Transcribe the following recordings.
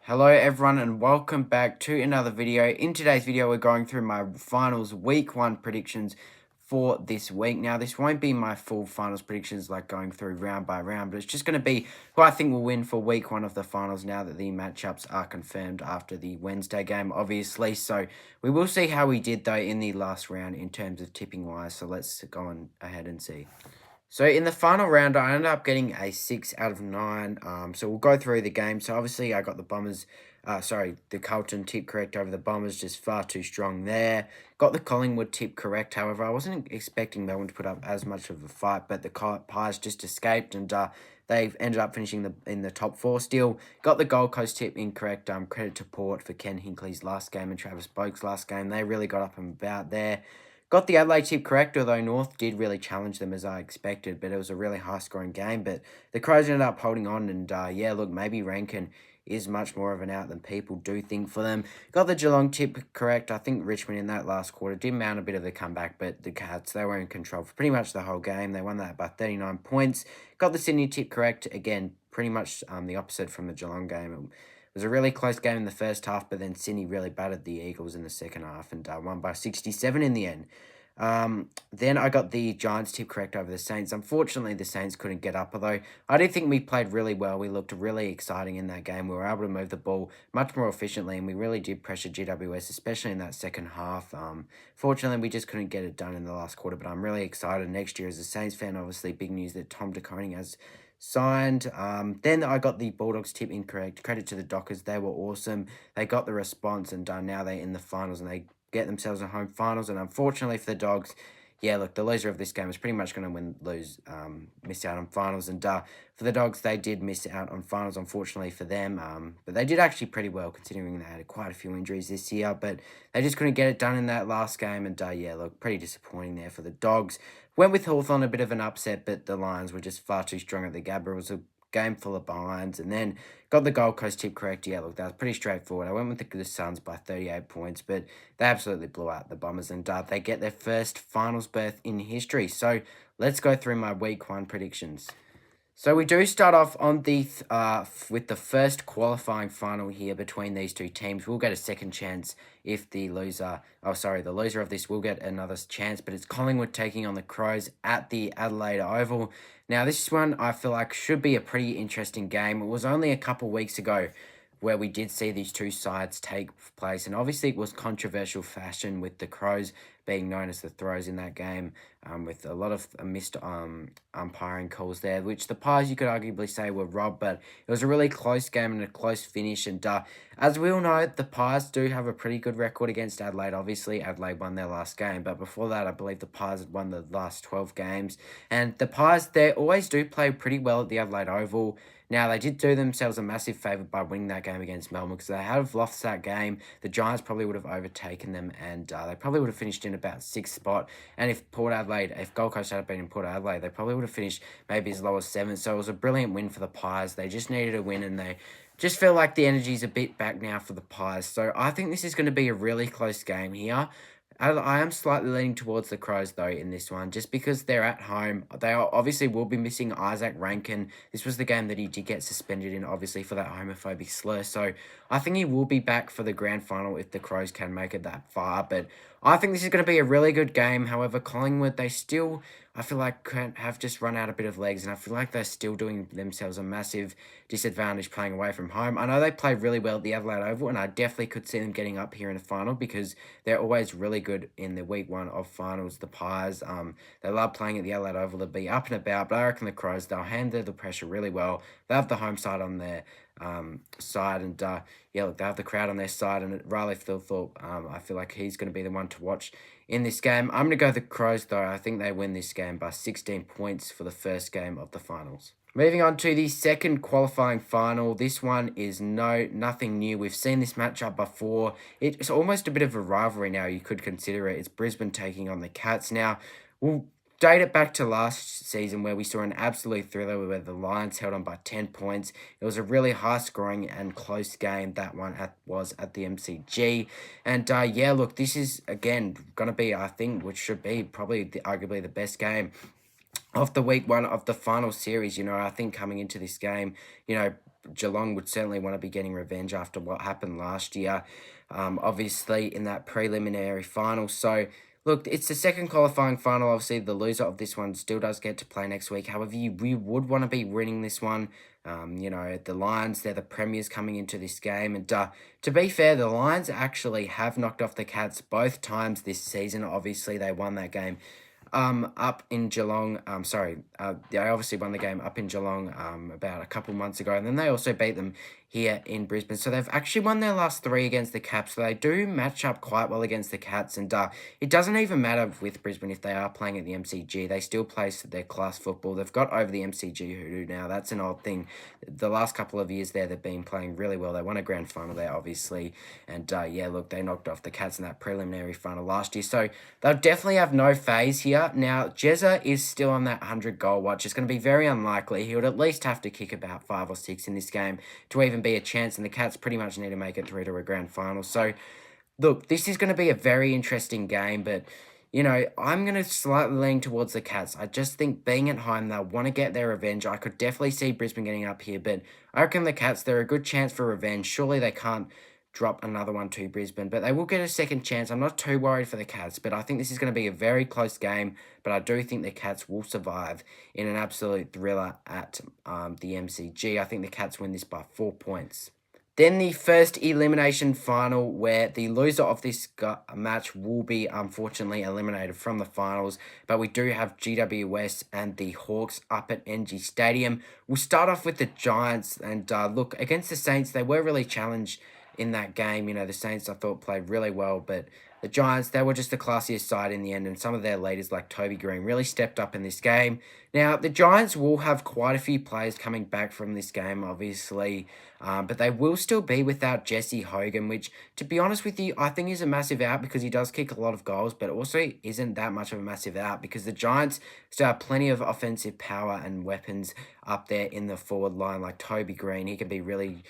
Hello everyone and welcome back to another video. In today's video we're going through my finals week 1 predictions for this week. Now this won't be my full finals predictions like going through round by round, but it's just going to be who I think will win for week 1 of the finals now that the matchups are confirmed after the Wednesday game obviously. So we will see how we did though in the last round in terms of tipping wise. So let's go on ahead and see. So in the final round, I ended up getting a 6 out of 9. So we'll go through the game. So obviously I got the the Carlton tip correct over the Bombers, just far too strong there. Got the Collingwood tip correct. However, I wasn't expecting Melbourne to put up as much of a fight, but the Pies just escaped and they've ended up finishing in the top 4 still. Got the Gold Coast tip incorrect. Credit to Port for Ken Hinkley's last game and Travis Boak's last game. They really got up and about there. Got the Adelaide tip correct, although North did really challenge them as I expected, but it was a really high-scoring game. But the Crows ended up holding on, and yeah, look, maybe Rankin is much more of an out than people do think for them. Got the Geelong tip correct. I think Richmond in that last quarter did mount a bit of a comeback, but the Cats, they were in control for pretty much the whole game. They won that by 39 points. Got the Sydney tip correct. Again, pretty much the opposite from the Geelong game. It was a really close game in the first half, but then Sydney really battered the Eagles in the second half and won by 67 in the end. Then I got the Giants tip correct over the Saints. Unfortunately, the Saints couldn't get up, although I do think we played really well. We looked really exciting in that game. We were able to move the ball much more efficiently, and we really did pressure GWS, especially in that second half. Fortunately, we just couldn't get it done in the last quarter, but I'm really excited next year as a Saints fan. Obviously, big news that Tom DeConing has signed. Then I got the Bulldogs tip incorrect. Credit to the Dockers. They were awesome. They got the response, and now they're in the finals, and they get themselves a home finals. And unfortunately for the Dogs, yeah, look, the loser of this game is pretty much going to miss out on finals. And for the Dogs, they did miss out on finals, unfortunately for them. But they did actually pretty well considering they had quite a few injuries this year. But they just couldn't get it done in that last game. And yeah, look, pretty disappointing there for the Dogs. Went with Hawthorn, a bit of an upset, but the Lions were just far too strong at the Gabba. It was a game full of behinds, and then got the Gold Coast tip correct. Yeah, look, that was pretty straightforward. I went with the Suns by 38 points, but they absolutely blew out the Bombers, and they get their first finals berth in history. So let's go through my week 1 predictions. So we do start off on with the first qualifying final here between these two teams. We'll get a second chance if the loser of this will get another chance, but it's Collingwood taking on the Crows at the Adelaide Oval. Now this one I feel like should be a pretty interesting game. It was only a couple weeks ago where we did see these two sides take place, and obviously it was controversial fashion with the Crows being known as the Throws in that game, with a lot of missed umpiring calls there, which the Pies you could arguably say were robbed, but it was a really close game and a close finish. And as we all know, the Pies do have a pretty good record against Adelaide. Obviously, Adelaide won their last game, but before that, I believe the Pies had won the last 12 games. And the Pies, they always do play pretty well at the Adelaide Oval. Now, they did do themselves a massive favour by winning that game against Melbourne, because they had lost that game, the Giants probably would have overtaken them, and they probably would have finished in about 6th spot. And if Gold Coast had been in Port Adelaide, they probably would have finished maybe as low as 7th. So it was a brilliant win for the Pies. They just needed a win, and they just feel like the energy's a bit back now for the Pies. So I think this is going to be a really close game here. I am slightly leaning towards the Crows, though, in this one, just because they're at home. They obviously will be missing Isaac Rankin. This was the game that he did get suspended in, obviously, for that homophobic slur. So I think he will be back for the grand final if the Crows can make it that far. But I think this is going to be a really good game. However, Collingwood, they still, I feel like, have just run out a bit of legs, and I feel like they're still doing themselves a massive disadvantage playing away from home. I know they played really well at the Adelaide Oval, and I definitely could see them getting up here in the final, because they're always really good in the week 1 of finals. The Pies, they love playing at the Adelaide Oval to be up and about, but I reckon the Crows, they'll handle the pressure really well. They have the home side on their side, and yeah, look, they have the crowd on their side, and Riley Thilthorpe, I feel like he's going to be the one to watch in this game. I'm going to go the Crows, though. I think they win this game by 16 points for the first game of the finals. Moving on to the second qualifying final. This one is nothing new. We've seen this matchup before. It's almost a bit of a rivalry now, you could consider it. It's Brisbane taking on the Cats. Now, we'll date it back to last season where we saw an absolute thriller where the Lions held on by 10 points. It was a really high-scoring and close game. That one was at the MCG. And yeah, look, this is, again, going to be, I think, which should be probably arguably the best game of the week 1 of the final series. I think coming into this game, Geelong would certainly want to be getting revenge after what happened last year, obviously in that preliminary final. So, look, it's the second qualifying final. Obviously, the loser of this one still does get to play next week. However, we would want to be winning this one. The Lions, they're the premiers coming into this game. And to be fair, the Lions actually have knocked off the Cats both times this season. Obviously, they won that game up in Geelong. They obviously won the game up in Geelong about a couple months ago, and then they also beat them here in Brisbane. So they've actually won their last three against the Caps. So they do match up quite well against the Cats, and it doesn't even matter with Brisbane if they are playing at the MCG. They still play their class football. They've got over the MCG hoodoo now. That's an old thing. The last couple of years there, they've been playing really well. They won a grand final there, obviously, and look, they knocked off the Cats in that preliminary final last year. So they'll definitely have no phase here. Now, Jezza is still on that 100-goal watch. It's going to be very unlikely. He would at least have to kick about 5 or 6 in this game to even be a chance, and the Cats pretty much need to make it through to a grand final. So, look, this is going to be a very interesting game, but, I'm going to slightly lean towards the Cats. I just think being at home, they'll want to get their revenge. I could definitely see Brisbane getting up here, but I reckon the Cats, they're a good chance for revenge. Surely they can't drop another one to Brisbane, but they will get a second chance. I'm not too worried for the Cats, but I think this is going to be a very close game, but I do think the Cats will survive in an absolute thriller at the MCG. I think the Cats win this by 4 points. Then the first elimination final, where the loser of this match will be unfortunately eliminated from the finals, but we do have GWS and the Hawks up at NG Stadium. We'll start off with the Giants, and look, against the Saints, they were really challenged in that game. The Saints, I thought, played really well, but the Giants, they were just the classiest side in the end, and some of their leaders like Toby Green really stepped up in this game. Now, the Giants will have quite a few players coming back from this game, obviously, but they will still be without Jesse Hogan, which, to be honest with you, I think is a massive out because he does kick a lot of goals, but also isn't that much of a massive out because the Giants still have plenty of offensive power and weapons up there in the forward line, like Toby Green. He can be really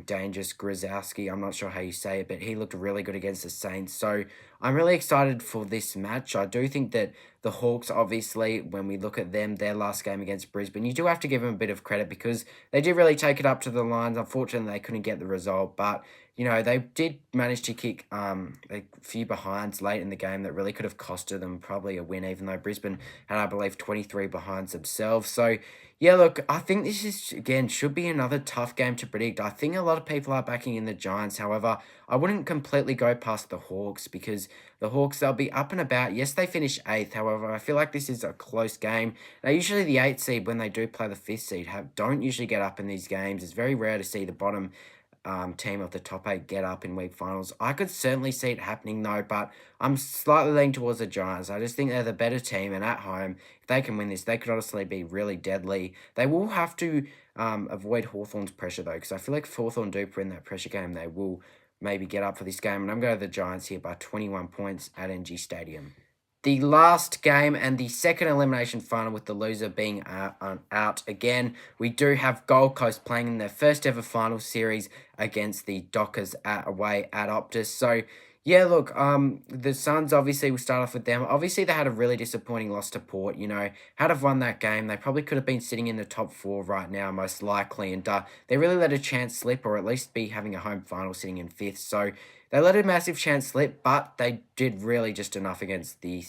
dangerous. Grzowski, I'm not sure how you say it, but he looked really good against the Saints. So I'm really excited for this match. I do think that the Hawks, obviously, when we look at them, their last game against Brisbane, you do have to give them a bit of credit because they did really take it up to the Lions. Unfortunately, they couldn't get the result, but they did manage to kick a few behinds late in the game that really could have costed them probably a win, even though Brisbane had, I believe, 23 behinds themselves. So, yeah, look, I think this is, again, should be another tough game to predict. I think a lot of people are backing in the Giants. However, I wouldn't completely go past the Hawks because the Hawks, they'll be up and about. Yes, they finished 8th. However, I feel like this is a close game. Now, usually the 8th seed, when they do play the 5th seed, don't usually get up in these games. It's very rare to see the bottom team of the top 8 get up in week finals. I could certainly see it happening though, but I'm slightly leaning towards the Giants. I just think they're the better team, and at home, if they can win this, they could honestly be really deadly. They will have to avoid Hawthorn's pressure though, because I feel like if Hawthorn do put in that pressure game, they will maybe get up for this game, and I'm going to the Giants here by 21 points at NG Stadium. The last game and the second elimination final, with the loser being out again, we do have Gold Coast playing in their first ever final series against the Dockers away at Optus. So, yeah, look, the Suns, obviously, we'll start off with them. Obviously, they had a really disappointing loss to Port. Had have won that game, they probably could have been sitting in the top 4 right now, most likely. And they really let a chance slip, or at least be having a home final sitting in 5th. So, they let a massive chance slip, but they did really just enough against the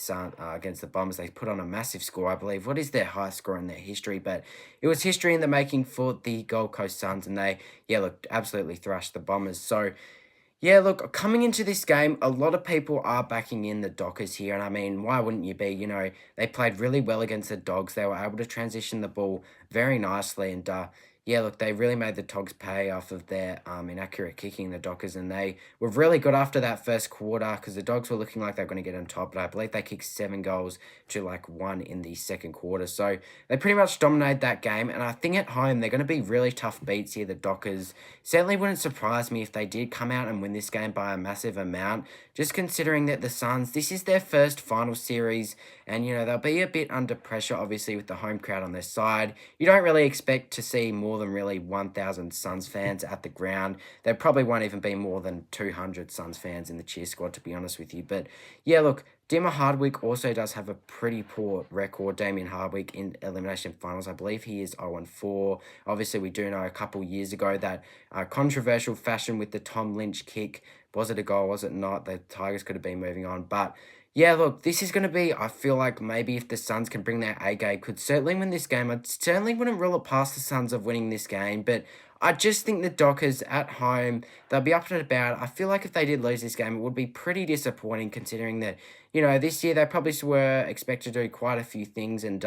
against the Bombers. They put on a massive score, I believe. What is their highest score in their history? But it was history in the making for the Gold Coast Suns, and they, look, absolutely thrashed the Bombers. So, yeah, look, coming into this game, a lot of people are backing in the Dockers here, and I mean, why wouldn't you be? They played really well against the Dogs. They were able to transition the ball very nicely, and look, they really made the Dogs pay off of their inaccurate kicking, the Dockers, and they were really good after that first quarter because the Dogs were looking like they were going to get on top, but I believe they kicked 7 goals to 1 in the second quarter. So they pretty much dominated that game, and I think at home they're going to be really tough beats here, the Dockers. Certainly wouldn't surprise me if they did come out and win this game by a massive amount, just considering that the Suns, this is their first final series, and they'll be a bit under pressure, obviously, with the home crowd on their side. You don't really expect to see more more than really 1,000 Suns fans at the ground. There probably won't even be more than 200 Suns fans in the cheer squad, to be honest with you. But yeah, look, Dimmer Hardwick also does have a pretty poor record. Damien Hardwick in elimination finals, I believe he is 0-4. Obviously, we do know a couple years ago that controversial fashion with the Tom Lynch kick. Was it a goal? Was it not? The Tigers could have been moving on. But yeah, look, this is going to be, I feel like maybe if the Suns can bring their A game, could certainly win this game. I certainly wouldn't rule it past the Suns of winning this game. But I just think the Dockers at home, they'll be up and about. I feel like if they did lose this game, it would be pretty disappointing considering that, this year they probably were expected to do quite a few things and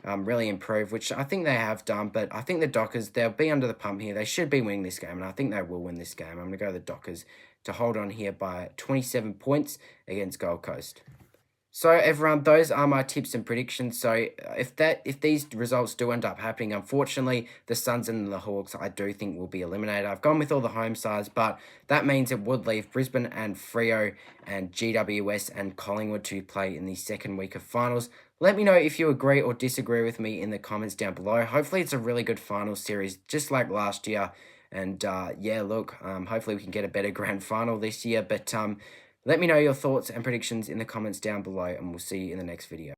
really improve, which I think they have done. But I think the Dockers, they'll be under the pump here. They should be winning this game, and I think they will win this game. I'm going to go the Dockers to hold on here by 27 points against Gold Coast. So everyone, those are my tips and predictions. So if these results do end up happening, unfortunately, the Suns and the Hawks, I do think will be eliminated. I've gone with all the home sides, but that means it would leave Brisbane and Freo and GWS and Collingwood to play in the second week of finals. Let me know if you agree or disagree with me in the comments down below. Hopefully, it's a really good final series, just like last year. And yeah, look, hopefully we can get a better grand final this year. But let me know your thoughts and predictions in the comments down below, and we'll see you in the next video.